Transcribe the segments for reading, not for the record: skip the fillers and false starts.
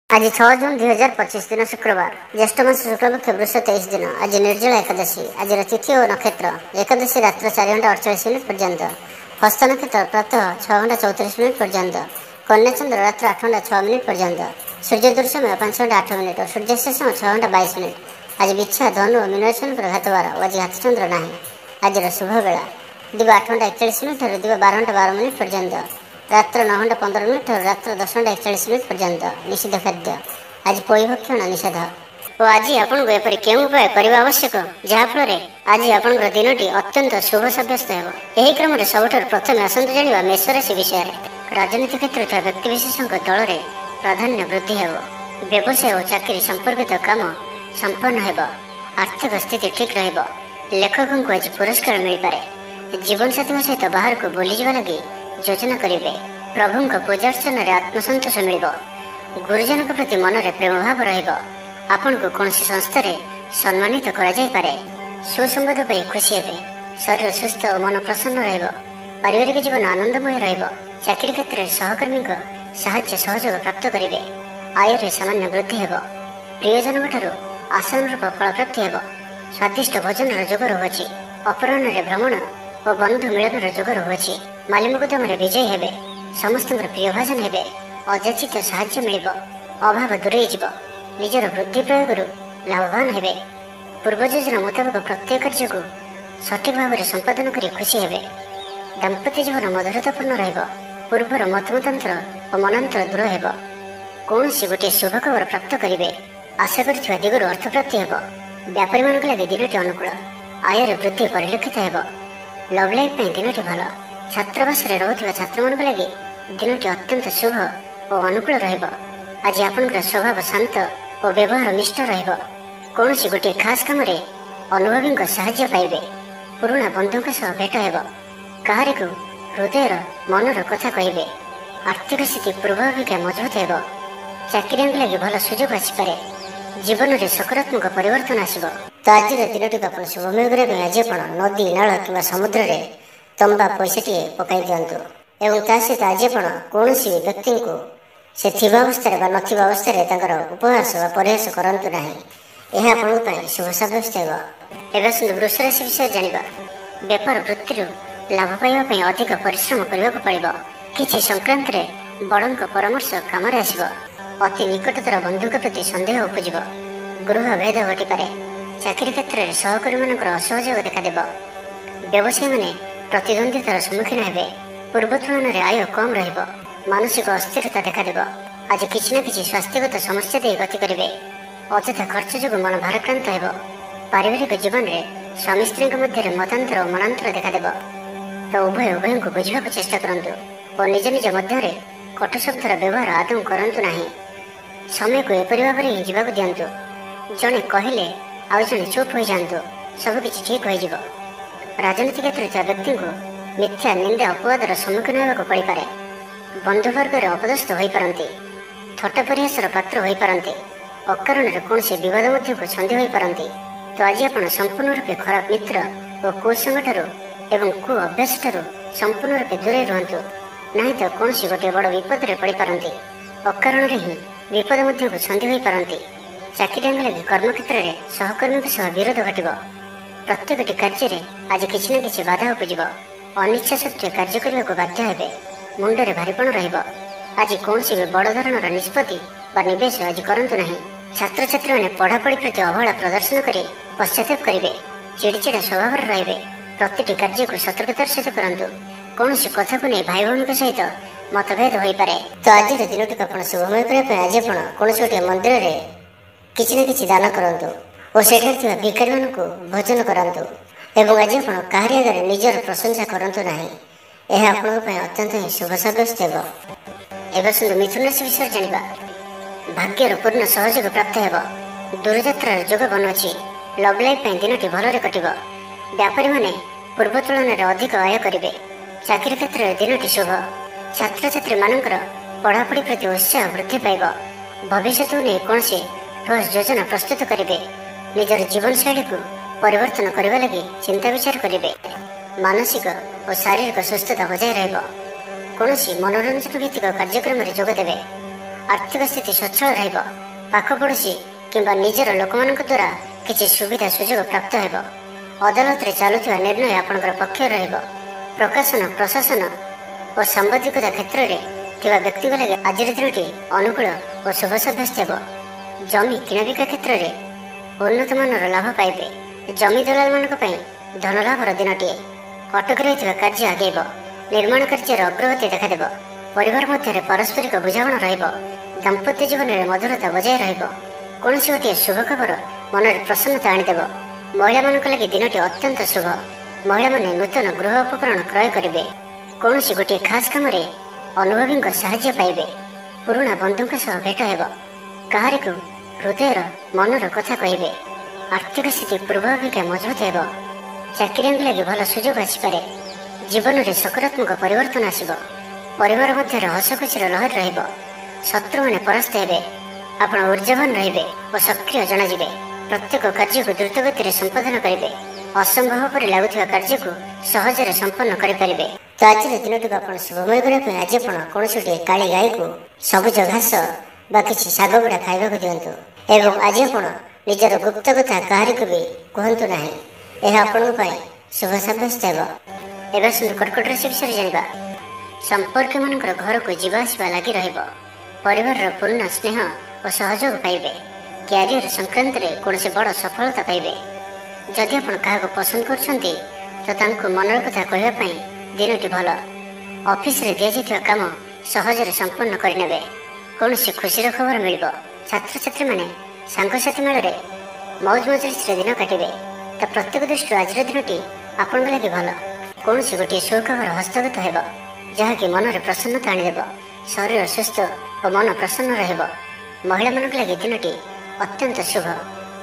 आज 6 जून 2025 दिन शुक्रवार ज्येष्ठ मास शुक्लपक्ष वृष 23 दिन आज निर्जला एकादशी। आज तिथि और नक्षत्र एकादशी रात्र 4 घंटा 48 मिनिट पर्यंत, हस्त नक्षत्र प्रातः 6 घंटा 34 मिनिट पर्यंत, कन्या चंद्र रात्र 8 घंटा 6 मिनिट पर्यंत, सूर्य दूर समय 5 घंटा 8 मिनिट और सूर्यास्त समय 6 घंटा 22 मिनिट। आज बिच्छा धनु और मीन राशि घातवार और आज हाथ चंद्र ना। आज शुभ बेला दिवा 8 घंटा 41 मिनिट और दिवा 12 घंटा 12 मिनिट पर्यंत, रात्र 9 घंटा 15 मिनिट और रात्र 10 घंटा 41 मिनिट पर्यंत। निषिद्ध खाद्य आज पयभक्षण निषेध। और आज आपको एपरी केउं उपाय करने आवश्यक जहाँफल आज आप दिनटी अत्यंत शुभ सब्यस्त हो। यही क्रम सबुठ प्रथम आसतु जाना मेष राशि विषय। राजनीति क्षेत्र में व्यक्तिविशेषों दल में प्राधान्य वृद्धि हो। व्यवसाय और चाकरी संपर्कित काम संपन्न हो। आर्थिक स्थिति ठीक रहिबो। लेखकों को आज पुरस्कार मिल पारे। जीवन साथी सहित बाहर को बुली जावा लगी योजना करेंगे। प्रभु पूजार्चन में आत्मसंतोष मिल। गुरुजन प्रति मन में प्रेम भाव रन को कौन संस्था सम्मानित करे। सुसंबद पर खुशी हे। शरीर सुस्थ और मन प्रसन्न पारिवारिक जीवन आनंदमय चाकरी क्षेत्र में सहकर्मी साहाय्य सहयोग प्राप्त करेंगे। आय सामान्य वृद्धि हो। प्रियजन आशानुरूप फल प्राप्ति हो। स्वादिष्ट भोजन जोग रहुछि। अपराह्न भ्रमण और बंधु मिलन जोग रहुछि। मालिमुकदम विजय हेबे। समस्त प्रिय भाजन हेबे। अजाचित साहाय्य मिल। अभाव दूरे निजर वृद्धि प्रयोग लाभवान हेबे। पूर्व योजना मुताबक प्रत्येक कार्य को सठिक भाव में संपादन कर खुशी हेबे। दाम्पत्य जीवन मधुरतापूर्ण रहिबो। पूर्वर मतमतांतर और मनांतर दूर हेबो। कौन गोटे शुभ खबर प्राप्त करेंगे। आशा कर दिगरू अर्थ प्राप्ति हेबो। व्यापारी मान लगे दिनटी अनुकूल। आयर वृद्धि परिलक्षित हेबो। लव लाइफ दिनटी भल। छात्रावास रोकथिबा छात्र मान लगे दिनटी अत्यंत शुभ और अनुकूल रहिबो। आज आपनकर स्वभाव शांत और व्यवहार निष्ठ रहिबो। कौन गोटे खास काम रे अनुभवी साहाय्य पाइबे। पुराणा बंधुओं सह भेट हेबो। काहारी को हृदयर मनर कथा कहिबे। आर्थिक स्थिति पूर्व अपेक्षा मजबूत हेबो। चाकरी लगे भल सुजोग आसीपारे। जीवन में सकारात्मक परिवर्तन आसब। तो आज दिनटी आप शुभमय करने आज आप नदी नाल कि समुद्र में तंबा पैसा टे पकई दिंतु। एवं ता सहित आज आप कौन व्यक्ति को से अवस्था नवस्था उपहास परिहास करतु ना। यह आप शुभ सब्यस्त हो। वृष राशि विषय जाना। व्यापार वृत्ति लाभ पाइबा अधिक परिश्रम करने को पड़ो। किसी संक्रांत बड़ परामर्श कम आसब। अति निकटतर बंधु प्रति सन्देह उपज। गृह भेद घटिपे। चाकरी क्षेत्र में सहकर्मी मान असहयोग देखा। व्यवसायी मैंने प्रतिद्वंदितार सम्मुखीन हे। पूर्व तुलन में आय कम रहिबो। मानसिक अस्थिरता देखा। आज किसी न किसी स्वास्थ्यगत समस्या दे गति करेंगे। अଯଥା खर्च जो मन भाराक्रांत हो। पारिवारिक जीवन में स्वामी स्त्री मध्य मतांतर और मनांतर देखा। तो उभय को बुझा चेष्टा करूँ और निज निज मध्य कट शब्दर व्यवहार आदौ करूँ ना। समय को एपरी भाव में ही जावाक दिंतु। जड़े कहले आउ जड़े चुप हो जातु। सबकि ठीक हो। राजनीति क्षेत्र में व्यक्ति को मिथ्या निंदा अपवादर सम्मुखीन होगा पड़ पारे। बंधुवर्ग अपदस्थ हो पारती। थट्टा परिहासर पात्र हो पारती। अकारण कौन विवाद मध्य छंदी हो पारती। तो आज आप संपूर्ण रूपे खराब मित्र और कुसंग एवं कु अभ्यास संपूर्ण रूपे दूरे रुहतु। नहीं तो कौन गोटे बड़ विपद में पड़ पारती। अकारण ही विपद मध्य छंदी हो पारती। चाकरी लगे कर्मक्षेत्र में सहकर्मी सह विरोध घट। प्रत्येक कार्य आज किसी न किसी बाधा उपज। अनिच्छा सत्वे कार्य करने को बाध्य हे। मुंडे भारीपण आज कौन बड़ धरण निष्पत्ति निवेश आज करूँ ना। छात्र छात्री मैंने पढ़ापढ़ी प्रति अवहेला प्रदर्शन कर पश्चाताप करेंगे। चिड़चिड़ा स्वभाव रे। प्रति कार्य को सतर्कतार सहित करूँ। कौन कथा को नहीं भाई भौणी सहित मतभेद हो पारे। तो आज दिनटी आप शुभमय करने आज आप कौन गोटे मंदिर में किसी न किसी दान करूँ और सेठे भिखारी मान भोजन करातु। एवं आज आप कहारी आगे निजर प्रशंसा करूँ ना। यह आप अत्यंत ही शुभ सब्यस्त हो। एवं मिथुन राशि विषय जाना। भाग्यर पूर्ण सहयोग प्राप्त हो। दूरयात्रार जोग बनुछि। Love life दिनटी भलरे कटिब। व्यापारी माने पूर्व तुलन में अधिक आय करेंगे। चाकरी क्षेत्र में दिनटी शुभ। छात्र छात्री मानकर पढ़ापढ़ी प्रति उत्साह वृद्धि पाइब। भविष्य नहीं कौन ठोस योजना प्रस्तुत करेंगे। निजर जीवन शैली को परिवर्तन करने लगी चिंता विचार करेंगे। मानसिक और शारीरिक सुस्थता बजाय रहिबो। कौन मनोरंजन भित्तिक कार्यक्रम में जोगदेवे। आर्थिक स्थिति सचल रहिब पाख पड़ोशी किंबा निजर लोकमानक द्वारा किछि सुविधा सुजोग प्राप्त हेब अदालत रे चालुथिबा निर्णय आपणकर पक्ष रहिब प्रकाशन प्रशासन और सांबादिकता क्षेत्र में थिबा व्यक्ति लगे आज दिनटी अनुकूल और शुभ साब्यस्त हेब जमी किणाबिका क्षेत्र में उन्नत मानर लाभ पाइबे जमी दलाल मानक पई धन लाभर दिनटीए अटक रही कार्य आगेब निर्माण कार्य अग्रगति देखादेव परिवार मध्य पारस्परिक बुझामण रहिब दाम्पत्य जीवन में मधुरता बजाय रहिब कौनसी गोटे शुभ खबर मन में प्रसन्नता आनीदेव महिला मानक लगी दिनटी अत्यंत शुभ महिला माने नूतन गृह उपकरण क्रय करेंगे कौनसी गोटे खास काम अनुभवी साहाय्य पाइबे पुराणा बंधुक सह भेट हेब कहारी को हृदयर मनर कथा कहे आर्थिक स्थिति पूर्व अपेक्षा मजबूत हेब चाकरी लगे भल सुजोग आसपे जीवन में सकारात्मक परिवर्तन आसब परिवार मध्य हसखुशीर लहर रहिब शत्रु मैंने परास्त हेबे आपण ऊर्जावान रहिबे और सक्रिय जनाजिबे प्रत्येक कार्य को द्रुतगति संपादन करेंगे असंभव पर लगुवा कार्य को सहजरे संपन्न करें तो आज दिन को आप शुभमय करने आज आप कौन गोटे काली गाई को सबुज घास बा किसी शाग गुड़ा खाइबा दिंतु एवं आज आप निजर गुप्त कथा कहारी को भी कहतु ना यह आपण शुभ सब्यस्त एवं सुंदर कर्कट राशि विषय जाना संपर्क मान घर को जावासवा लगी परिवार पूर्ण स्नेह और सहयोग पाइबे क्यारियर संक्रांत में कौन बड़ सफलता पाइबे जदि आप क्या पसंद कर मनर कथा कहवाई दिनटी भल ऑफिस रे दिया जाइथिबा काम सहजरे संपन्न करने कौन खुशीर खबर मिल छात्र छात्री मैंने सांगसाथी मेल मौज मजलिस दिन काटे तो प्रत्येक दृष्टि आज दिनटी आपण लगे भल कौन गोटे सुखबर हस्तगत हो जहाँकि मन में प्रसन्नता आनीदेव शरीर सुस्थ और मन प्रसन्न रहिब महिला मान लगे दिनटी अत्यंत शुभ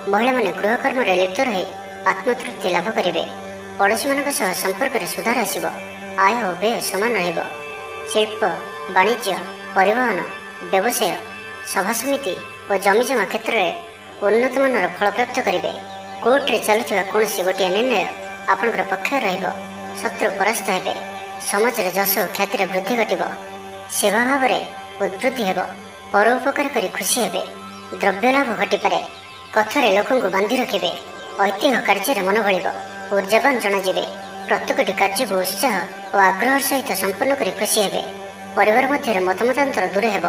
महिला माने गृहकर्म लिप्त रही आत्मतृप्ति लाभ करेंगे पड़ोशी मान संपर्क में सुधार आसब आय और व्यय समान रहिब शिल्प वाणिज्य परिवहन व्यवसाय सभा समिति और जमीजमा क्षेत्र में उन्नत मानर फल प्राप्त करेंगे कोर्ट रे चलुवा कौन गोटे निर्णय आपंकर पक्ष रहिब शत्रु परास्त हेबे समाज में जश ख्याति वृद्धि घटब सेवा भाव में उद्वृद्धि हेब परोपकार कर खुशी हेबे द्रव्य लाभ घटीपे कथार लोक बांधि रखिए ऐतिह्य कार्य मन भर ऊर्जावान जनाजे प्रत्येक कार्य को उत्साह और आग्रह सहित संपन्न कर खुशी हेबे परिवार मध्य मतमतांतर दूर हेब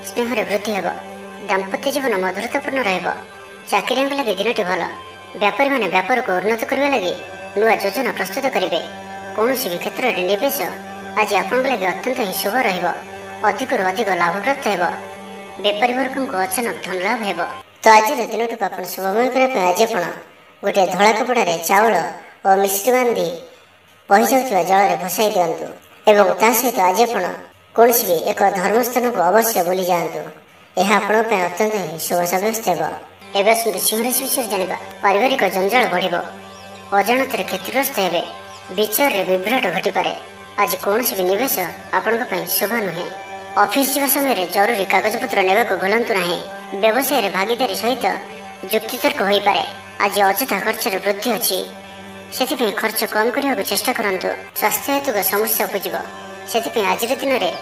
स्नेह वृद्धि हेब दाम्पत्य जीवन मधुरतापूर्ण रहिब चाकरी लगे दिनटी भल व्यापारी मैंने व्यापार को उन्नत करने लगी नुआ योजना प्रस्तुत करेंगे कौन भी क्षेत्र में निवेश आज आपण लगे अत्यंत ही शुभ रधिक लाभ प्राप्त हो बेपारी वर्ग को अचानक धन लाभ हो तो आज दिन को आप शुभमय करने आज आप गोटे धला कपड़े चाउल और मिश्री बांधि बही जाऊा जल भसाई दिंतु एवं ता सहित आज आप कौन भी एक धर्मस्थान को अवश्य बुली जातु यह आपण अत्यंत ही शुभ सब्यस्त हो सिंह राशि विषय जाना पारिवारिक जंजाल बढ़ अजाणत क्षतिग्रस्त हे विचार में विभ्राट घटीपे आज कौन भी निवेश आपण शुभ नुहे ऑफिस जावा समय जरूरी कागजपत्र ने भूलु ना व्यवसाय भागीदारी सहित युक्तितर्क हो पाए आज अଯଥା खर्च वृद्धि अच्छी से खर्च कम करने को चेष्टा करूँ स्वास्थ्य हेतुक समस्या उपजीव से आज दिन में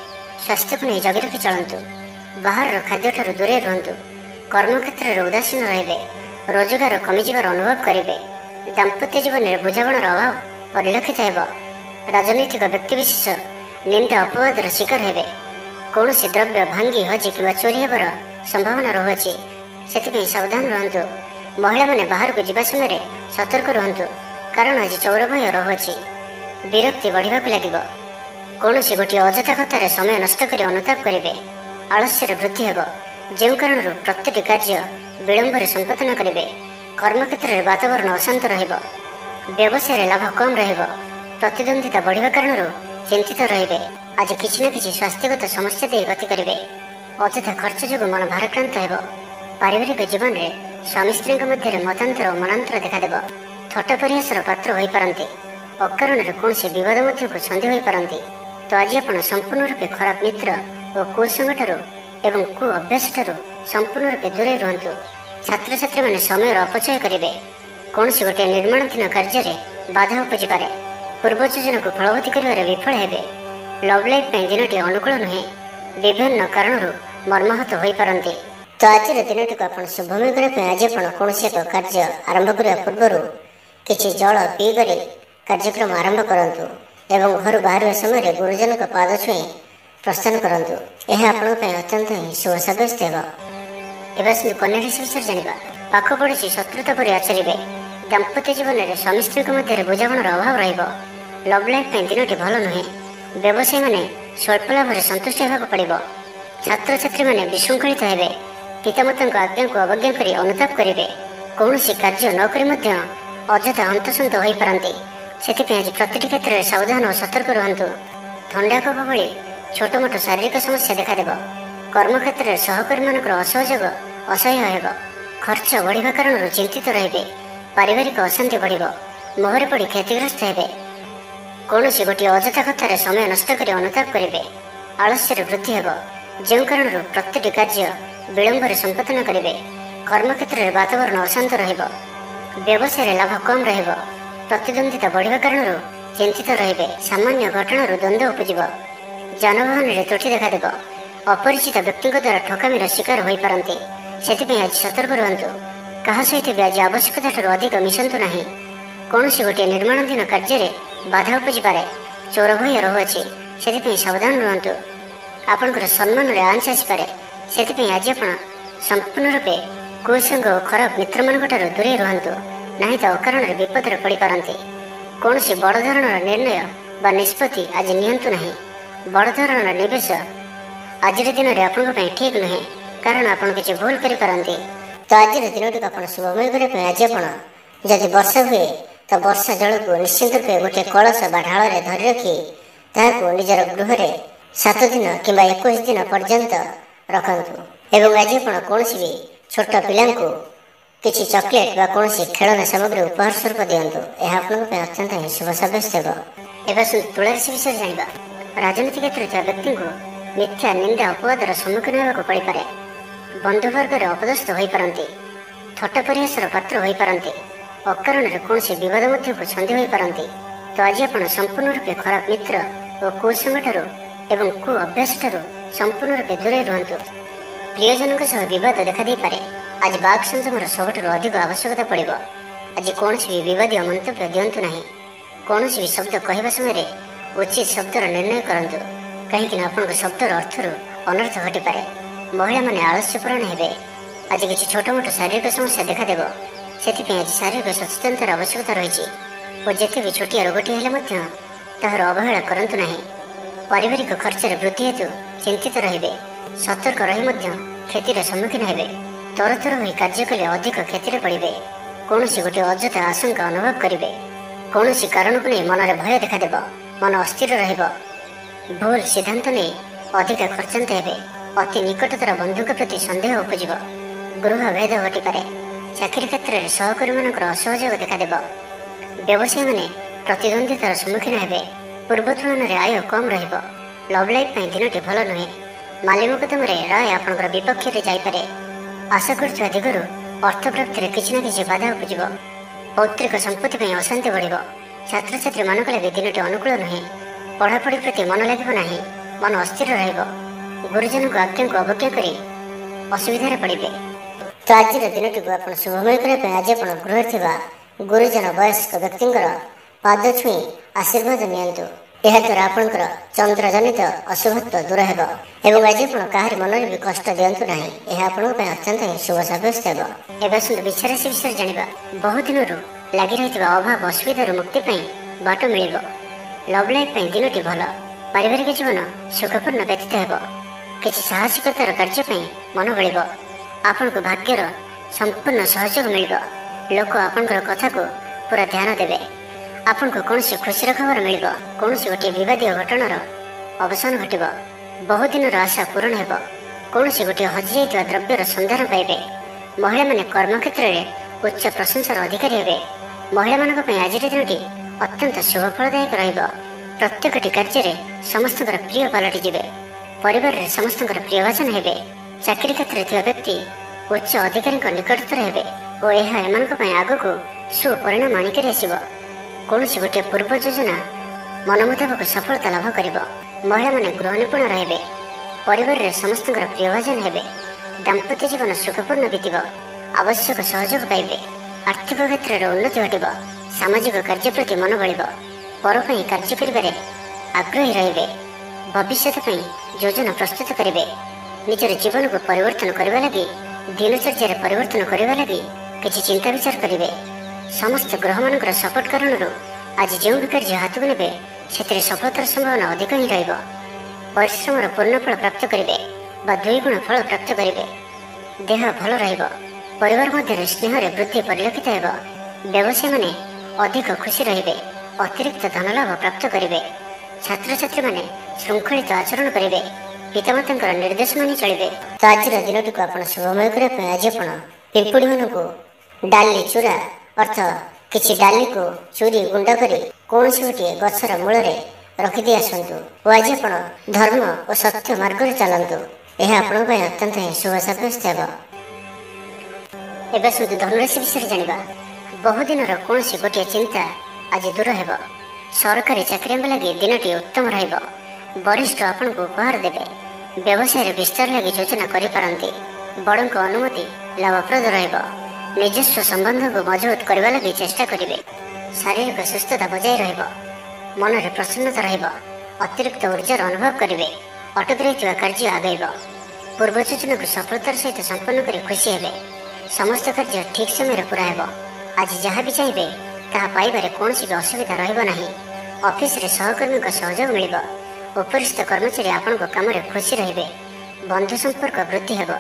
स्वास्थ्य को नहीं जगी रखी चलतु बाहर खाद्य ठार दूरे रुहतु कर्मक्षेत्र में उदासीन रे रोजगार कमिजार अनुभव करेंगे दाम्पत्य जीवन में बुझामणार अभाव परिलक्षित हो राजनैतिक व्यक्तिविशेष निंदा अपवादर शिकार हेबे कौन द्रव्य भांगी हजि कि चोरी हेबार संभावना रहुछि से सावधान रुहतु महिला माने बाहर को जीवा समय सतर्क रुहतु कारण आज चौर भय रहुछि विरक्ति बढ़ा लगे कौन गोटे अଯଥା कथार समय नष्ट कर अनुताप करेंगे आलस्यर वृद्धि हेब जो कारण प्रत्येक कार्य विलंब संपादन करेंगे कर्मक्षेत्र में वातावरण अशांत व्यवसाय लाभ कम प्रतिद्वंदिता बढ़िया कारण चिंतित रे आज किसी न किसी स्वास्थ्यगत समस्या दे गति करेंगे अଯଥା खर्च जो मन भाराक्रांत हो पारिवारिक जीवन में स्वामी स्त्री मध्य मतांतर और मनांतर देखादेव थट्टा परिहासर पात्र हो पारती अकारण कौन बद मध्य को सन्धि हो पारती तो आज आप संपूर्ण रूपे खराब मित्र और कुसंग एवं कु अभ्यास संपूर्ण रूपे दूरे रुहतु छात्र छात्री मैंने समय अपचय करेंगे कौन गोटे निर्माणाधीन कार्य बाधा उपजिपे पूर्व योजना को फलवती कर विफल हे लव लाइफ दिनटी अनुकूल नुहे विभिन्न कारण ମର୍ମାହତ ହୋଇପାରନ୍ତି। ତ ଆଜିର ଦିନଟିକୁ ଆପଣ ଶୁଭମୟ କରିବା ପାଇଁ ଆଜି ଆପଣ କୌଣସି ଏକ କାର୍ଯ୍ୟ ଆରମ୍ଭ କରିବା ପୂର୍ବରୁ କିଛି ଜଳ ପିଇକରି କାର୍ଯ୍ୟକ୍ରମ ଆରମ୍ଭ କରନ୍ତୁ ଏବଂ ଘରୁ ବାହାରିବା ସମୟରେ ଗୁରୁଜନଙ୍କ ପାଦ ଛୁଇଁ ପ୍ରସ୍ଥାନ କରନ୍ତୁ। ଏହା ଆପଣଙ୍କ ପାଇଁ ଅତ୍ୟନ୍ତ ହିଁ ଶୁଭ ସାବ୍ୟସ୍ତ ହେବ। ଏବେ ଆସନ୍ତୁ କନ୍ୟା ରାଶି ବିଷୟରେ ଜାଣିବା। ପାଖ ପଡ଼ୋଶୀ ଶତ୍ରୁତା ପରି ଆଚରିବେ। ଦାମ୍ପତ୍ୟ ଜୀବନରେ ସ୍ୱାମୀ ସ୍ତ୍ରୀଙ୍କ ମଧ୍ୟରେ ବୁଝାମଣାର ଅଭାବ ରହିବ। ଲଭ୍ ଲାଇଫ୍ ପାଇଁ ଦିନଟି ଭଲ ନୁହେଁ। ବ୍ୟବସାୟୀମାନେ ସ୍ୱଳ୍ପ ଲାଭରେ ସନ୍ତୁଷ୍ଟ ହେବାକୁ ପଡ଼ିବ। ଛାତ୍ରଛାତ୍ରୀମାନେ ବିଶୃଙ୍ଖଳିତ ହେବେ। ପିତାମାତାଙ୍କ ଆଜ୍ଞାକୁ ଅବଜ୍ଞା କରି ଅନୁତାପ କରିବେ। କୌଣସି କାର୍ଯ୍ୟ ନ କରି ମଧ୍ୟ ଅଯଥା ହନ୍ତସନ୍ତ ହୋଇପାରନ୍ତି। ସେଥିପାଇଁ ଆଜି ପ୍ରତିଟି କ୍ଷେତ୍ରରେ ସାବଧାନ ଓ ସତର୍କ ରୁହନ୍ତୁ। ଥଣ୍ଡା କଫ ଭଳି ଛୋଟ ମୋଟ ଶାରୀରିକ ସମସ୍ୟା ଦେଖାଦେବ। କର୍ମକ୍ଷେତ୍ରରେ ସହକର୍ମୀମାନଙ୍କର ଅସହଯୋଗ ଅସହ୍ୟ ହେବ। ଖର୍ଚ୍ଚ ବଢ଼ିବା କାରଣରୁ ଚିନ୍ତିତ ରହିବେ। ପାରିବାରିକ ଅଶାନ୍ତି ବଢ଼ିବ। ମୋହରେ ପଡ଼ି କ୍ଷତିଗ୍ରସ୍ତ ହେବେ। କୌଣସି ଗୋଟିଏ ଅଯଥା କଥାରେ ସମୟ ନଷ୍ଟ କରି ଅନୁତାପ କରିବେ। ଆଳସ୍ୟରେ ବୃଦ୍ଧି ହେବ, ଯେଉଁ କାରଣରୁ ପ୍ରତିଟି କାର୍ଯ୍ୟ ବିଳମ୍ବରେ ସମ୍ପାଦନ କରିବେ। କର୍ମକ୍ଷେତ୍ରରେ ବାତାବରଣ ଅଶାନ୍ତ ରହିବ। ବ୍ୟବସାୟରେ ଲାଭ କମ୍ ରହିବ। ପ୍ରତିଦ୍ୱନ୍ଦିତା ବଢ଼ିବା କାରଣରୁ ଚିନ୍ତିତ ରହିବେ। ସାମାନ୍ୟ ଘଟଣାରୁ ଦ୍ୱନ୍ଦ୍ୱ ଉପୁଜିବ। ଯାନବାହନରେ ତ୍ରୁଟି ଦେଖାଦେବ। ଅପରିଚିତ ବ୍ୟକ୍ତିଙ୍କ ଦ୍ୱାରା ଠକାମିର ଶିକାର ହୋଇପାରନ୍ତି। ସେଥିପାଇଁ ଆଜି ସତର୍କ ରୁହନ୍ତୁ। କାହା ସହିତ ବି ଆଜି ଆବଶ୍ୟକତାଠାରୁ ଅଧିକ ମିଶନ୍ତୁ ନାହିଁ। କୌଣସି ଗୋଟିଏ ନିର୍ମାଣାଧୀନ କାର୍ଯ୍ୟରେ ବାଧା ଉପୁଜିପାରେ। ଚୋର ଭୟ ରହୁଅଛି, ସେଥିପାଇଁ ସାବଧାନ ରୁହନ୍ତୁ। ଆପଣଙ୍କର ସମ୍ମାନରେ ଆଞ୍ଚ ଆସିପାରେ। ସେଥିପାଇଁ ଆଜି ଆପଣ ସମ୍ପୂର୍ଣ୍ଣ ରୂପେ କୁସଙ୍ଗ ଓ ଖରାପ ମିତ୍ରମାନଙ୍କଠାରୁ ଦୂରେଇ ରୁହନ୍ତୁ, ନାହିଁ ତ ଅକାରଣରେ ବିପଦରେ ପଡ଼ିପାରନ୍ତି। କୌଣସି ବଡ଼ ଧରଣର ନିର୍ଣ୍ଣୟ ବା ନିଷ୍ପତ୍ତି ଆଜି ନିଅନ୍ତୁ ନାହିଁ। ବଡ଼ ଧରଣର ନିବେଶ ଆଜିର ଦିନରେ ଆପଣଙ୍କ ପାଇଁ ଠିକ୍ ନୁହେଁ, କାରଣ ଆପଣ କିଛି ଭୁଲ କରିପାରନ୍ତି। ତ ଆଜିର ଦିନଟିକୁ ଆପଣ ଶୁଭମୟ କରିବା ପାଇଁ ଆଜି ଆପଣ ଯଦି ବର୍ଷା ହୁଏ ତ ବର୍ଷା ଜଳକୁ ନିଶ୍ଚିନ୍ତ ରୂପେ ଗୋଟିଏ କଳସ ବା ଢାଳରେ ଧରି ରଖି ତାହାକୁ ନିଜର ଗୃହରେ 7 ଦିନ କିମ୍ବା 21 ଦିନ ପର୍ଯ୍ୟନ୍ତ ରଖନ୍ତୁ। ଏବଂ ଆଜି ଆପଣ କୌଣସି ବି ଛୋଟ ପିଲାଙ୍କୁ କିଛି ଚକୋଲେଟ୍ ବା କୌଣସି ଖେଳନା ସାମଗ୍ରୀ ଉପହାର ସ୍ୱରୂପ ଦିଅନ୍ତୁ। ଏହା ଆପଣଙ୍କ ପାଇଁ ଅତ୍ୟନ୍ତ ହିଁ ଶୁଭ ସାବ୍ୟସ୍ତ ହେବ। ଏବେ ଆସନ୍ତୁ ତୁଳା ରାଶି ବିଷୟରେ ଜାଣିବା। ରାଜନୀତି କ୍ଷେତ୍ରରେ ଥିବା ବ୍ୟକ୍ତିଙ୍କୁ ମିଥ୍ୟା ନିନ୍ଦା ଅପବାଦର ସମ୍ମୁଖୀନ ହେବାକୁ ପଡ଼ିପାରେ। ବନ୍ଧୁବର୍ଗରେ ଅପଦସ୍ଥ ହୋଇପାରନ୍ତି। ଥଟ୍ଟା ପରିହାସର ପାତ୍ର ହୋଇପାରନ୍ତି। ଅକାରଣରେ କୌଣସି ବିବାଦ ମଧ୍ୟକୁ ଛନ୍ଦି ହୋଇପାରନ୍ତି। ତ ଆଜି ଆପଣ ସମ୍ପୂର୍ଣ୍ଣ ରୂପେ ଖରାପ ମିତ୍ର ଓ କୁସଙ୍ଗଠାରୁ ଏବଂ କୁ ଅଭ୍ୟାସଠାରୁ ସମ୍ପୂର୍ଣ୍ଣ ରୂପେ ଦୂରେଇ ରୁହନ୍ତୁ। ପ୍ରିୟଜନଙ୍କ ସହ ବିବାଦ ଦେଖାଦେଇପାରେ। ଆଜି ବାକ୍ ସଂଯମର ସବୁଠାରୁ ଅଧିକ ଆବଶ୍ୟକତା ପଡ଼ିବ। ଆଜି କୌଣସି ବି ବିବାଦୀୟ ମନ୍ତବ୍ୟ ଦିଅନ୍ତୁ ନାହିଁ। କୌଣସି ବି ଶବ୍ଦ କହିବା ସମୟରେ ଉଚିତ ଶବ୍ଦର ନିର୍ଣ୍ଣୟ କରନ୍ତୁ, କାହିଁକି ନା ଆପଣଙ୍କ ଶବ୍ଦର ଅର୍ଥରୁ ଅନର୍ଥ ଘଟିପାରେ। ମହିଳାମାନେ ଆଳସ୍ୟପରାୟଣ ହେବେ। ଆଜି କିଛି ଛୋଟ ମୋଟ ଶାରୀରିକ ସମସ୍ୟା ଦେଖାଦେବ। ସେଥିପାଇଁ ଆଜି ଶାରୀରିକ ସଚେତନତାର ଆବଶ୍ୟକତା ରହିଛି ଓ ଯେତେ ବି ଛୋଟିଆ ରୋଗଟିଏ ହେଲେ ମଧ୍ୟ ତାହାର ଅବହେଳା କରନ୍ତୁ ନାହିଁ। ପାରିବାରିକ ଖର୍ଚ୍ଚରେ ବୃଦ୍ଧି ହେତୁ ଚିନ୍ତିତ ରହିବେ। ସତର୍କ ରହି ମଧ୍ୟ କ୍ଷତିର ସମ୍ମୁଖୀନ ହେବେ। ତରତର ହୋଇ କାର୍ଯ୍ୟ କଲେ ଅଧିକ କ୍ଷତିରେ ପଡ଼ିବେ। କୌଣସି ଗୋଟିଏ ଅଯଥା ଆଶଙ୍କା ଅନୁଭବ କରିବେ। କୌଣସି କାରଣକୁ ନେଇ ମନରେ ଭୟ ଦେଖାଦେବ। ମନ ଅସ୍ଥିର ରହିବ। ଭୁଲ ସିଦ୍ଧାନ୍ତ ନେଇ ଅଧିକା ଖର୍ଚ୍ଚାନ୍ତ ହେବେ। ଅତି ନିକଟତର ବନ୍ଧୁଙ୍କ ପ୍ରତି ସନ୍ଦେହ ଉପୁଜିବ। ଗୃହ ଭେଦ ଘଟିପାରେ। ଚାକିରି କ୍ଷେତ୍ରରେ ସହକର୍ମୀମାନଙ୍କର ଅସହଯୋଗ ଦେଖାଦେବ। ବ୍ୟବସାୟୀମାନେ ପ୍ରତିଦ୍ୱନ୍ଦିତାର ସମ୍ମୁଖୀନ ହେବେ। ପୂର୍ବ ତୁଳନାରେ ଆୟ କମ୍ ରହିବ। ଲଭ୍ ଲାଇଫ୍ ପାଇଁ ଦିନଟି ଭଲ ନୁହେଁ। ମାଲି ମୋକଦ୍ଦମାରେ ରାୟ ଆପଣଙ୍କର ବିପକ୍ଷରେ ଯାଇପାରେ। ଆଶା କରୁଥିବା ଦିଗରୁ ଅର୍ଥ ପ୍ରାପ୍ତିରେ କିଛି ନା କିଛି ବାଧା ଉପୁଜିବ। ପୌତ୍ରିକ ସମ୍ପତ୍ତି ପାଇଁ ଅଶାନ୍ତି ବଢ଼ିବ। ଛାତ୍ରଛାତ୍ରୀମାନଙ୍କ ଲାଗି ଦିନଟି ଅନୁକୂଳ ନୁହେଁ। ପଢ଼ାପଢ଼ି ପ୍ରତି ମନ ଲାଗିବ ନାହିଁ। ମନ ଅସ୍ଥିର ରହିବ। ଗୁରୁଜନଙ୍କ ଆଜ୍ଞାକୁ ଅବଜ୍ଞା କରି ଅସୁବିଧାରେ ପଡ଼ିବେ। ତ ଆଜିର ଦିନଟିକୁ ଆପଣ ଶୁଭମୟ କରିବା ପାଇଁ ଆଜି ଆପଣ ଗୃହରେ ଥିବା ଗୁରୁଜନ ବୟସ୍କ ବ୍ୟକ୍ତିଙ୍କର ପାଦ ଛୁଇଁ ଆଶୀର୍ବାଦ ନିଅନ୍ତୁ। ଏହାଦ୍ୱାରା ଆପଣଙ୍କର ଚନ୍ଦ୍ରଜନିତ ଅଶୁଭତ୍ୱ ଦୂର ହେବ ଏବଂ ଆଜି ଆପଣ କାହାରି ମନରେ ବି କଷ୍ଟ ଦିଅନ୍ତୁ ନାହିଁ। ଏହା ଆପଣଙ୍କ ପାଇଁ ଅତ୍ୟନ୍ତ ହିଁ ଶୁଭ ସାବ୍ୟସ୍ତ ହେବ। ଏବେ ଆସନ୍ତୁ ବିଛା ରାଶି ବିଷୟରେ ଜାଣିବା। ବହୁ ଦିନରୁ ଲାଗି ରହିଥିବା ଅଭାବ ଅସୁବିଧାରୁ ମୁକ୍ତି ପାଇଁ ବାଟ ମିଳିବ। ଲଭ୍ ଲାଇଫ୍ ପାଇଁ ଦିନଟି ଭଲ। ପାରିବାରିକ ଜୀବନ ସୁଖପୂର୍ଣ୍ଣ ବ୍ୟତୀତ ହେବ। କିଛି ସାହସିକତାର କାର୍ଯ୍ୟ ପାଇଁ ମନ ବଳିବ। ଆପଣଙ୍କୁ ଭାଗ୍ୟର ସମ୍ପୂର୍ଣ୍ଣ ସହଯୋଗ ମିଳିବ। ଲୋକ ଆପଣଙ୍କର କଥାକୁ ପୁରା ଧ୍ୟାନ ଦେବେ। ଆପଣଙ୍କୁ କୌଣସି ଖୁସିର ଖବର ମିଳିବ। କୌଣସି ଗୋଟିଏ ବିବାଦୀୟ ଘଟଣାର ଅବସାନ ଘଟିବ। ବହୁଦିନର ଆଶା ପୂରଣ ହେବ। କୌଣସି ଗୋଟିଏ ହଜିଯାଇଥିବା ଦ୍ରବ୍ୟର ସନ୍ଧାନ ପାଇବେ। ମହିଳାମାନେ କର୍ମକ୍ଷେତ୍ରରେ ଉଚ୍ଚ ପ୍ରଶଂସାର ଅଧିକାରୀ ହେବେ। ମହିଳାମାନଙ୍କ ପାଇଁ ଆଜିର ଦିନଟି ଅତ୍ୟନ୍ତ ଶୁଭଫଳଦାୟକ ରହିବ। ପ୍ରତ୍ୟେକଟି କାର୍ଯ୍ୟରେ ସମସ୍ତଙ୍କର ପ୍ରିୟ ପାଲଟିଯିବେ। ପରିବାରରେ ସମସ୍ତଙ୍କର ପ୍ରିୟଭାଜନ ହେବେ। ଚାକିରି କ୍ଷେତ୍ରରେ ଥିବା ବ୍ୟକ୍ତି ଉଚ୍ଚ ଅଧିକାରୀଙ୍କ ନିକଟତର ହେବେ ଓ ଏହା ଏମାନଙ୍କ ପାଇଁ ଆଗକୁ ସୁପରିଣାମ ଆଣିକରି ଆସିବ। କୌଣସି ଗୋଟିଏ ପୂର୍ବ ଯୋଜନା ମନ ମୁତାବକ ସଫଳତା ଲାଭ କରିବ। ମହିଳାମାନେ ଗୃହ ନିପୁଣ ରହିବେ। परिवार रे समस्तଙ୍କର प्रियभाजन हेबे। दाम्पत्य जीवन सुखपूर्ण बीतिब। आवश्यक सहयोग पाइबे। आर्थिक क्षेत्र में उन्नति घटिब। सामाजिक कार्य प्रति मन बढ़। पर कार्य करिबारे आग्रही रहिबे। भविष्य योजना प्रस्तुत करेंगे। निजर जीवन को परिवर्तन करने लगी दिनचर्या परिवर्तन करने लगी किसी चिंता विचार करेंगे। समस्त ग्रह मान सपोर्ट कारण आज जो भी कार्य हाथ को ने से सफलतार संभावना अधिक ही रहिब। परिश्रम पूर्ण फल प्राप्त करेंगे बा 2 गुण फल प्राप्त करेंगे। देह भल रहिब। परिवार मध्य स्नेह वृद्धि परिलक्षित होब। व्यवसायी माने अधिक खुशी रहिबे। अतिरिक्त धन लाभ प्राप्त करेंगे। छात्र छात्री माने श्रृंखलित आचरण करेंगे। पितामाता निर्देश मानि चलिए। तो आज दिन को आप शुभमय करने आज आप पिंपुड़ी मान को डाली चूरा अर्थ किसी डाली को चूरी गुंड कर कौन गोटे गचर मूल रखिदे आसतु और आज आप धर्म और सत्य मार्ग चलतु। यह आपण अत्यंत शुभ सब्यस्त हो। एवं धनुराशि विषय जाना। बहुदिन कौन गोटे चिंता आज दूर हो। सरकारी चाकरी लगे दिनटी उत्तम रहिब। वरिष्ठ आपन को उपहार देवे। व्यवसाय विस्तार लगी योजना करिपारंती। बड़ों को अनुमति लाभप्रद रहिब। निजस्व संबंध को मजबूत करने लगी चेष्टा करेंगे। शारीरिक सुस्थता बजाय रहिब। मन में प्रसन्नता रहिब। अतिरिक्त ऊर्जार अनुभव करेंगे। अटक रही कार्य आगेब। पूर्व योजना को सफलतार सहित संपन्न कर खुशी हेबे। समस्त कार्य ठीक समय पूरा हेब। आज जहाँ भी चाहिए ताहा पाइबारे कौन भी असुविधा रहिब नाही। ऑफिस रे सहकर्मी का सहयोग मिलिब। उपरिस्थ कर्मचारी आपण को काम रे खुशी रहिबे। बंधु संपर्क वृद्धि हेब।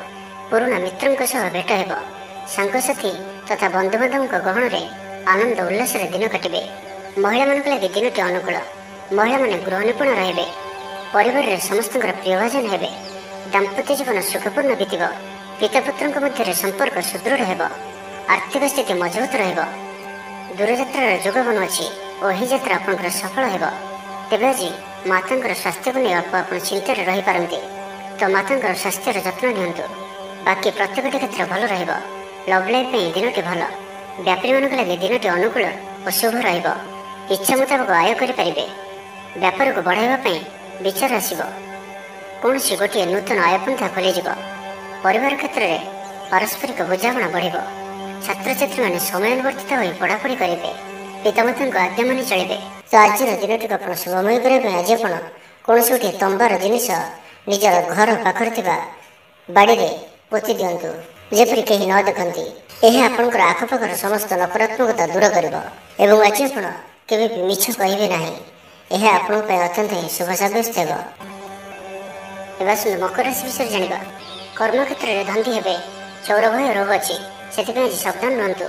पुराना मित्रंक सह भेट हेब। सांगसाथी तथा बंधुबांधव गहण रे आनंद उल्लास रे दिन कटिबे। महिला मानक लगे दिनटी अनुकूल। महिला माने गृह निपुण रहिबे। परिवार रे समस्तଙ୍କର प्रियभाजन हेबे। दाम्पत्य जीवन सुखपूर्ण बीतिब। पिता पुत्रଙ୍କ मध्य संपर्क सुदृढ़ हेब। आर्थिक स्थिति मजबूत रहिब। दूरयात्रार जोग बनुअछि और यही यात्रा आपंकर सफल हेब। तेबे आज मातांकर स्वास्थ्य को नहीं आप चिंतार रही पारंती। तो मातांकर स्वास्थ्यर जत्न नियंतु। बाकी प्रत्येक क्षेत्र भल रहिब। लव लाइफ दिनटी भल। व्यापारी मान लगे दिनटी अनुकूल और शुभ रहिब। इच्छा मुताबक आय करें। व्यापार को बढ़ाइबा विचार आसिब। कौन गोटे नूतन आयपंथा खोलीजिब। परिवार क्षेत्र में पारस्परिक बुझाणा बढ़। छात्र छात्री मैंने समयानुवर्तित हो पढ़ापढ़ी करेंगे। पितामाता को आज्ञा मानि चलिए। तो आज दिन टी आप शुभमय करने आज आप कौन गोटे तंबार जिनिस निजर घर पाखर बाड़ी में पोति दिंतु जेपरी कहीं न देखती। यह आपंकर आखपाखर समस्त नकारात्मकता दूर कर। आज आप केवे भी मिछ कहे ना। यह आपण अत्यंत ही शुभ सब्यस्त हो। मकर राशि विषय जाना। कर्म क्षेत्र में धंधी हेबे। चौर भय रोग अच्छी से सावधान रुहतु।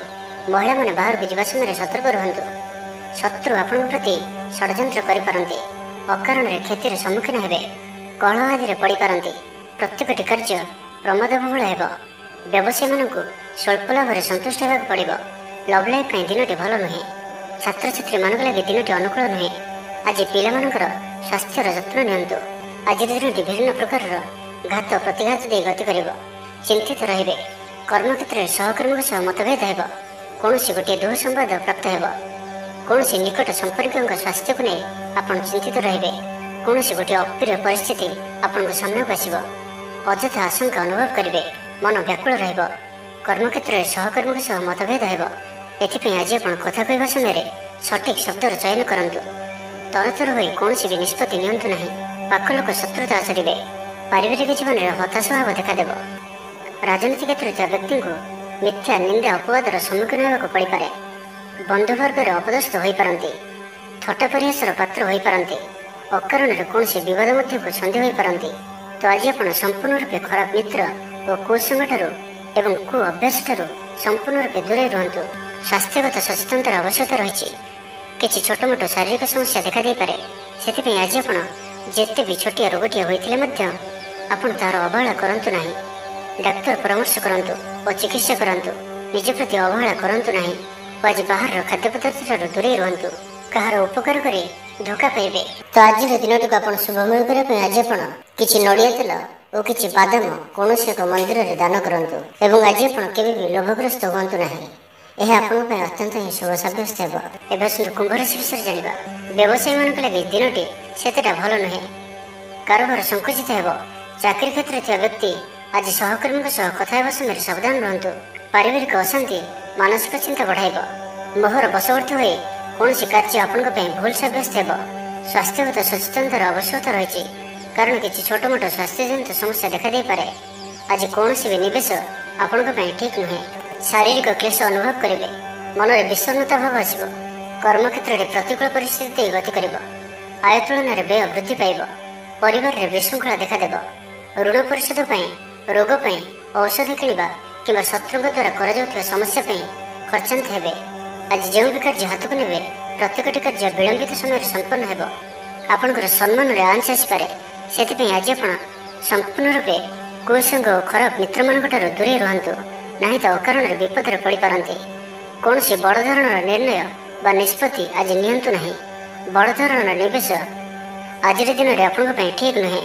महिला मैंने बाहर को जावा समय सतर्क रुहतु। शत्रु आपण प्रति षड्यंत्र करिपारंती। अकारण क्षतिर सम्मुखीन हेबे। कलह आदि पड़ी पारंती। प्रत्येकटी कार्य प्रमादबहुल हेब। व्यवसायी मानक स्वल्प लाभ संतुष्ट होगा पड़ो। लव लाइफ दिनटी भल नुहे। छात्र छात्री मान लगे दिनटी अनुकूल नुहे। आज पिलामानकर स्वास्थ्यर जत्न नियंतु। आज दिनटी विभिन्न प्रकार घात प्रतिघात दे गति कर। चिंतित रहिबे। कर्म क्षेत्र में सहकर्मी सह मतभेद हेब। कौन गोटे दुह संवाद प्राप्त हेब। कौन निकट संपर्क स्वास्थ्य को नहीं आप चिंतित रहिबे। कौन गोटे अप्रिय परिस्थिति आपण सामना को आसिब। अଯଥା आशंका अनुभव करेंगे। मन व्याकुल रहिब। कर्म क्षेत्र में सहकर्मी सह मतभेद हेब। एथिपाई आज आप कथा कहवा समय सठिक शब्दर चयन करंतु। तरतर होई कौन भी निष्पत्ति नियंतु नहीं। पाख लोक शत्रुता आचरिबे। पारिवारिक जीवन में हताश भाव देखादेव। राजनीति क्षेत्र व्यक्ति को मिथ्या निंदा अपवादर सम्मुखीन होगा पड़ पारे। बंधुवर्ग अपदस्थ हो पारती। थट्टा परिहासर पात्र हो पारती। अकारण कौन विवाद मध्य को सन्धि हो पारती। तो आज आप संपूर्ण रूपे खराब मित्र और कुसंग एवं कु अभ्यास संपूर्ण रूपे दूरे रुहतु। स्वास्थ्यगत सचेतनतार आवश्यकता रही। किसी छोटमोट शारीरिक समस्या देखा दे पारे। से आज आप जिते भी छोटिया रोगटिया होते आप तार अवहेला करंतु नहीं। डाक्तर परामर्श करंतु और चिकित्सा करंतु। निज प्रति अवहेला करंतु नहीं। आज बाहर खाद्य पदार्थ दूरे रुहतु। कहार उपकार करे धोखा पाइबे। तो आज दिन टी आप शुभमय करने आज आप किसी नड़िया तेल और किसी बादाम कौन एक मंदिर में दान करंतु। एवं आज आप केवे लोभग्रस्त हूँ ना। यह आपण अत्यंत ही शुभ सब्यस्त हो। एवं कुंभ राशि विषय जाना। व्यवसायी मान लगे दिनटी से भल नुहे। कारोबार संकुचित हेब। ଚାକିରି କ୍ଷେତ୍ରରେ ଥିବା ବ୍ୟକ୍ତି ଆଜି ସହକର୍ମୀଙ୍କ ସହ କଥା ହେବା ସମୟରେ ସାବଧାନ ରୁହନ୍ତୁ। ପାରିବାରିକ ଅଶାନ୍ତି ମାନସିକ ଚିନ୍ତା ବଢ଼ାଇବ। ମୋହର ବଶବର୍ତ୍ତୀ ହୋଇ କୌଣସି କାର୍ଯ୍ୟ ଆପଣଙ୍କ ପାଇଁ ଭୁଲ ସାବ୍ୟସ୍ତ ହେବ। ସ୍ୱାସ୍ଥ୍ୟଗତ ସଚେତନତାର ଆବଶ୍ୟକତା ରହିଛି, କାରଣ କିଛି ଛୋଟମୋଟ ସ୍ୱାସ୍ଥ୍ୟଜନିତ ସମସ୍ୟା ଦେଖାଦେଇପାରେ। ଆଜି କୌଣସି ବି ନିବେଶ ଆପଣଙ୍କ ପାଇଁ ଠିକ୍ ନୁହେଁ। ଶାରୀରିକ କ୍ଲେଶ ଅନୁଭବ କରିବେ। ମନରେ ବିଷର୍ଣ୍ଣତା ଭାବ ଆସିବ। କର୍ମକ୍ଷେତ୍ରରେ ପ୍ରତିକୂଳ ପରିସ୍ଥିତି ଦେଇ ଗତି କରିବ। ଆୟ ତୁଳନାରେ ବ୍ୟୟ ବୃଦ୍ଧି ପାଇବ। ପରିବାରରେ ବିଶୃଙ୍ଖଳା ଦେଖାଦେବ। ଋଣ ପରିଶୋଧ ପାଇଁ, ରୋଗ ପାଇଁ ଔଷଧ କିଣିବା କିମ୍ବା ଶତ୍ରୁଙ୍କ ଦ୍ୱାରା କରାଯାଉଥିବା ସମସ୍ୟା ପାଇଁ ଖର୍ଚ୍ଚାନ୍ତ ହେବେ। ଆଜି ଯେଉଁ ବି କାର୍ଯ୍ୟ ହାତକୁ ନେବେ, ପ୍ରତ୍ୟେକଟି କାର୍ଯ୍ୟ ବିଳମ୍ବିତ ସମୟରେ ସମ୍ପନ୍ନ ହେବ। ଆପଣଙ୍କର ସମ୍ମାନରେ ଆଞ୍ଚ ଆସିପାରେ। ସେଥିପାଇଁ ଆଜି ଆପଣ ସମ୍ପୂର୍ଣ୍ଣ ରୂପେ କୁସଙ୍ଗ ଓ ଖରାପ ମିତ୍ରମାନଙ୍କଠାରୁ ଦୂରେଇ ରୁହନ୍ତୁ, ନାହିଁ ତ ଅକାରଣରେ ବିପଦରେ ପଡ଼ିପାରନ୍ତି। କୌଣସି ବଡ଼ ଧରଣର ନିର୍ଣ୍ଣୟ ବା ନିଷ୍ପତ୍ତି ଆଜି ନିଅନ୍ତୁ ନାହିଁ। ବଡ଼ ଧରଣର ନିବେଶ ଆଜିର ଦିନରେ ଆପଣଙ୍କ ପାଇଁ ଠିକ୍ ନୁହେଁ।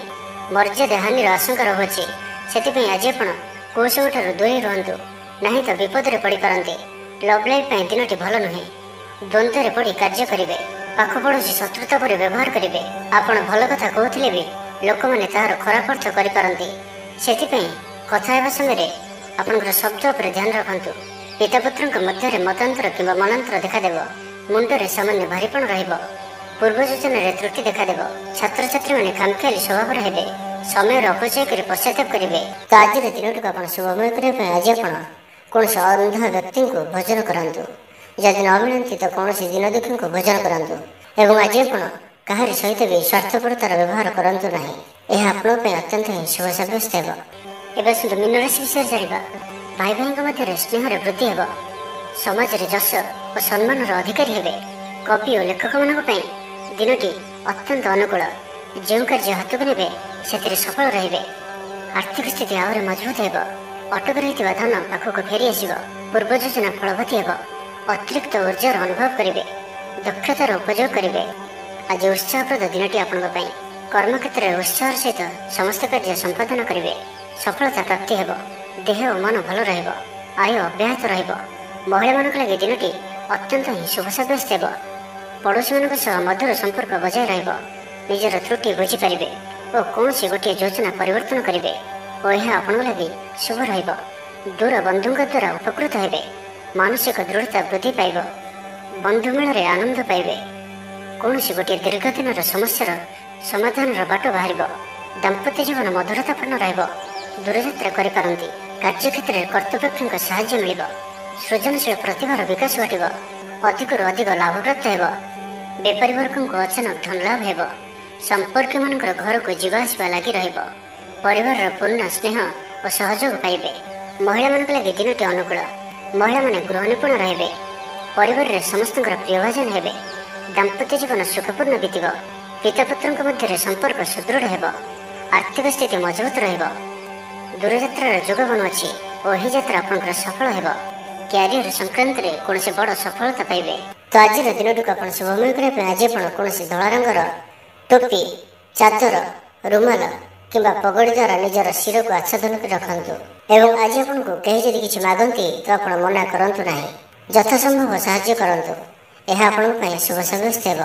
ମର୍ଯ୍ୟାଦା ହାନିର ଆଶଙ୍କା ରହୁଅଛି। ସେଥିପାଇଁ ଆଜି ଆପଣ କୁସଙ୍ଗଠାରୁ ଦୂରେଇ ରୁହନ୍ତୁ, ନାହିଁ ତ ବିପଦରେ ପଡ଼ିପାରନ୍ତି। ଲଭ୍ ଲାଇଫ୍ ପାଇଁ ଦିନଟି ଭଲ ନୁହେଁ। ଦ୍ୱନ୍ଦ୍ୱରେ ପଡ଼ି କାର୍ଯ୍ୟ କରିବେ। ପାଖ ପଡ଼ୋଶୀ ଶତ୍ରୁତା ପରି ବ୍ୟବହାର କରିବେ। ଆପଣ ଭଲ କଥା କହୁଥିଲେ ବି ଲୋକମାନେ ତାହାର ଖରାପ ଅର୍ଥ କରିପାରନ୍ତି। ସେଥିପାଇଁ କଥା ହେବା ସମୟରେ ଆପଣଙ୍କର ଶବ୍ଦ ଉପରେ ଧ୍ୟାନ ରଖନ୍ତୁ। ପିତାପୁତ୍ରଙ୍କ ମଧ୍ୟରେ ମତାନ୍ତର କିମ୍ବା ମନାନ୍ତର ଦେଖାଦେବ। ମୁଣ୍ଡରେ ସାମାନ୍ୟ ଭାରିପଣ ରହିବ। ପୂର୍ବ ଯୋଜନାରେ ତ୍ରୁଟି ଦେଖାଦେବ। ଛାତ୍ରଛାତ୍ରୀମାନେ ଖାମଖିଆଲି ସ୍ୱଭାବର ହେବେ। ସମୟର ଅପଚୟ କରି ପଶ୍ଚାତାପ କରିବେ। ତ ଆଜିର ଦିନଟିକୁ ଆପଣ ଶୁଭମୟ କରିବା ପାଇଁ ଆଜି ଆପଣ କୌଣସି ଅନ୍ଧ ବ୍ୟକ୍ତିଙ୍କୁ ଭୋଜନ କରାନ୍ତୁ। ଯଦି ନ ମିଳନ୍ତି ତ କୌଣସି ଦିନଦୁଃଖୀଙ୍କୁ ଭୋଜନ କରାନ୍ତୁ। ଏବଂ ଆଜି ଆପଣ କାହାରି ସହିତ ବି ସ୍ୱାର୍ଥପରତାର ବ୍ୟବହାର କରନ୍ତୁ ନାହିଁ। ଏହା ଆପଣଙ୍କ ପାଇଁ ଅତ୍ୟନ୍ତ ହିଁ ଶୁଭ ସାବ୍ୟସ୍ତ ହେବ। ଏବେ ଆସନ୍ତୁ ମୀନ ରାଶି ବିଷୟରେ ଜାଣିବା। ଭାଇ ଭାଇଙ୍କ ମଧ୍ୟରେ ସ୍ନେହରେ ବୃଦ୍ଧି ହେବ। ସମାଜରେ ଯଶ ଓ ସମ୍ମାନର ଅଧିକାରୀ ହେବେ। କବି ଓ ଲେଖକମାନଙ୍କ ପାଇଁ ଦିନଟି ଅତ୍ୟନ୍ତ ଅନୁକୂଳ। ଯେଉଁ କାର୍ଯ୍ୟ ହାତକୁ ନେବେ ସେଥିରେ ସଫଳ ରହିବେ। ଆର୍ଥିକ ସ୍ଥିତି ଆହୁରି ମଜବୁତ ହେବ। ଅଟକି ରହିଥିବା ଧନ ପାଖକୁ ଫେରି ଆସିବ। ପୂର୍ବ ଯୋଜନା ଫଳବତୀ ହେବ। ଅତିରିକ୍ତ ଉର୍ଜାର ଅନୁଭବ କରିବେ। ଦକ୍ଷତାର ଉପଯୋଗ କରିବେ। ଆଜି ଉତ୍ସାହପ୍ରଦ ଦିନଟି ଆପଣଙ୍କ ପାଇଁ। କର୍ମକ୍ଷେତ୍ରରେ ଉତ୍ସାହର ସହିତ ସମସ୍ତ କାର୍ଯ୍ୟ ସମ୍ପାଦନ କରିବେ। ସଫଳତା ପ୍ରାପ୍ତି ହେବ। ଦେହ ଓ ମନ ଭଲ ରହିବ। ଆୟ ଅବ୍ୟାହତ ରହିବ। ମହିଳାମାନଙ୍କ ଲାଗି ଦିନଟି ଅତ୍ୟନ୍ତ ହିଁ ଶୁଭ ସାବ୍ୟସ୍ତ ହେବ। ପଡ଼ୋଶୀମାନଙ୍କ ସହ ମଧୁର ସମ୍ପର୍କ ବଜାୟ ରହିବ। ନିଜର ତ୍ରୁଟି ବୁଝିପାରିବେ ଓ କୌଣସି ଗୋଟିଏ ଯୋଜନା ପରିବର୍ତ୍ତନ କରିବେ ଓ ଏହା ଆପଣଙ୍କ ଲାଗି ଶୁଭ ରହିବ। ଦୂର ବନ୍ଧୁଙ୍କ ଦ୍ୱାରା ଉପକୃତ ହେବେ। ମାନସିକ ଦୃଢ଼ତା ବୃଦ୍ଧି ପାଇବ। ବନ୍ଧୁ ମେଳରେ ଆନନ୍ଦ ପାଇବେ। କୌଣସି ଗୋଟିଏ ଦୀର୍ଘ ଦିନର ସମସ୍ୟାର ସମାଧାନର ବାଟ ବାହାରିବ। ଦାମ୍ପତ୍ୟ ଜୀବନ ମଧୁରତାପୂର୍ଣ୍ଣ ରହିବ। ଦୂରଯାତ୍ରା କରିପାରନ୍ତି। କାର୍ଯ୍ୟକ୍ଷେତ୍ରରେ କର୍ତ୍ତୃପକ୍ଷଙ୍କ ସାହାଯ୍ୟ ମିଳିବ। ସୃଜନଶୀଳ ପ୍ରତିଭାର ବିକାଶ ଘଟିବ। ଅଧିକରୁ ଅଧିକ ଲାଭପ୍ରାପ୍ତ ହେବ। ବେପାରୀ ବର୍ଗଙ୍କୁ ଅଚାନକ ଧନଲାଭ ହେବ। ସମ୍ପର୍କୀୟମାନଙ୍କର ଘରକୁ ଯିବା ଆସିବା ଲାଗି ରହିବ। ପରିବାରର ପୂର୍ଣ୍ଣ ସ୍ନେହ ଓ ସହଯୋଗ ପାଇବେ। ମହିଳାମାନଙ୍କ ଲାଗି ଦିନଟି ଅନୁକୂଳ। ମହିଳାମାନେ ଗୃହ ନିପୁଣ ରହିବେ। ପରିବାରରେ ସମସ୍ତଙ୍କର ପ୍ରିୟଭାଜନ ହେବେ। ଦାମ୍ପତ୍ୟ ଜୀବନ ସୁଖପୂର୍ଣ୍ଣ ବିତିବ। ପିତାପୁତ୍ରଙ୍କ ମଧ୍ୟରେ ସମ୍ପର୍କ ସୁଦୃଢ଼ ହେବ। ଆର୍ଥିକ ସ୍ଥିତି ମଜବୁତ ରହିବ। ଦୂରଯାତ୍ରାର ଯୋଗ ବନୁଅଛି ଓ ଏହି ଯାତ୍ରା ଆପଣଙ୍କର ସଫଳ ହେବ। କ୍ୟାରିୟର ସଂକ୍ରାନ୍ତରେ କୌଣସି ବଡ଼ ସଫଳତା ପାଇବେ। ତ ଆଜିର ଦିନଟିକୁ ଆପଣ ଶୁଭମୟ କରିବା ପାଇଁ ଆଜି ଆପଣ କୌଣସି ଧଳା ରଙ୍ଗର ଟୋପି, ଚାଦର, ରୁମାଲ କିମ୍ବା ପଗଡ଼ି ଦ୍ୱାରା ନିଜର ଶିରକୁ ଆଚ୍ଛାଦନ କରି ରଖନ୍ତୁ। ଏବଂ ଆଜି ଆପଣଙ୍କୁ କେହି ଯଦି କିଛି ମାଗନ୍ତି ତ ଆପଣ ମନା କରନ୍ତୁ ନାହିଁ। ଯଥାସମ୍ଭବ ସାହାଯ୍ୟ କରନ୍ତୁ। ଏହା ଆପଣଙ୍କ ପାଇଁ ଶୁଭ ସାବ୍ୟସ୍ତ ହେବ।